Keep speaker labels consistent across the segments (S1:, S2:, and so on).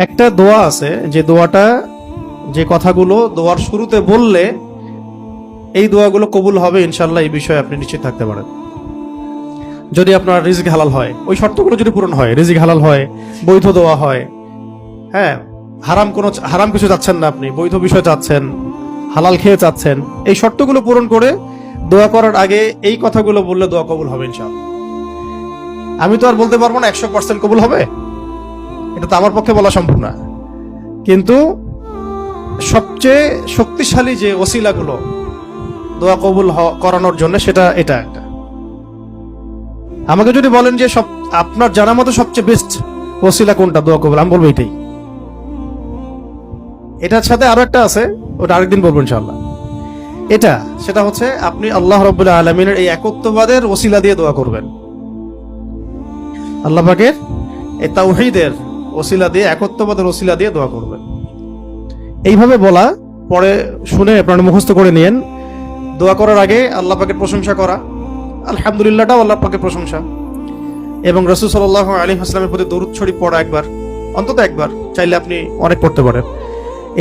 S1: একটা দোয়া আছে যে দোয়াটা, যে কথাগুলো দোয়ার শুরুতে বললে এই দোয়াগুলো কবুল হবে ইনশাল্লাহ, এই বিষয়ে আপনি নিশ্চিত থাকতে পারেন। যদি আপনার রিজিক হালাল হয়, ওই শর্তগুলো যদি পূরণ হয়, রিজিক হালাল হয়, বৈধ দোয়া হয়, হ্যাঁ, হারাম কিছু চাচ্ছেন না, আপনি বৈধ বিষয় চাচ্ছেন, হালাল খেয়ে চাচ্ছেন, এই শর্তগুলো পূরণ করে দোয়া করার আগে এই কথাগুলো বললে দোয়া কবুল হবে ইনশাআল্লাহ। আমি তো আর বলতে পারবো না 100% কবুল হবে, এটা তো আমার পক্ষে বলা সম্ভব না, কিন্তু সবচেয়ে শক্তিশালী যে ওসিলাগুলো দোয়া কবুল করানোর জন্য সেটা এটা একটা। আমাকে যদি বলেন যে আপনার জানা মতো সবচেয়ে বেস্ট ওসিলা কোনটা দোয়া কবুল, আমি বলবো এটাই। এটার সাথে আরো একটা আছে, ওটা আরেকদিন বলবো ইনশাআল্লাহ। সেটা হচ্ছে আপনি আল্লাহ রাব্বুল আলামিনের এই একত্ববাদের ওসিলা দিয়ে দোয়া করবেন, আল্লাহ পাকের এই তাওহীদের ওসিলা দিয়ে, একত্ববাদের ওসিলা দিয়ে দোয়া করবেন। এইভাবে বলা, পরে শুনে আপনারা মুখস্থ করে নিয়েন। দোয়া করার আগে আল্লাহ পাকের প্রশংসা করা, আলহামদুলিল্লাহটাও আল্লাহ পাকের প্রশংসা, এবং রাসূল সাল্লাল্লাহু আলাইহি ওয়াসাল্লামের প্রতি দরুদ শরীফ পড়া একবার, অন্তত একবার, চাইলে আপনি অনেক পড়তে পারেন।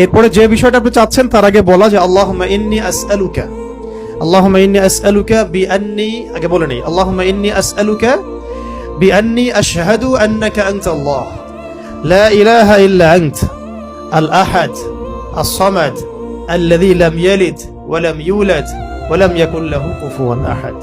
S1: এরপরে যে বিষয়টা আপনি চাচ্ছেন তার আগে বলা যে আল্লাহুম্মা ইন্নী আসআলুকা বিআন্নী, আগে বলে নেই, আল্লাহুম্মা ইন্নী আসআলুকা বিআন্নী আশহাদু আন্নাকা আনতাল্লাহ লা ইলাহা ইল্লা আনত আল আহাদ as-সামাদ আল্লাযী লাম ইয়ালিদ ওয়া লাম ইউলাদ ওয়া লাম ইয়াকুল লাহু কুফুওয়ান আহাদ।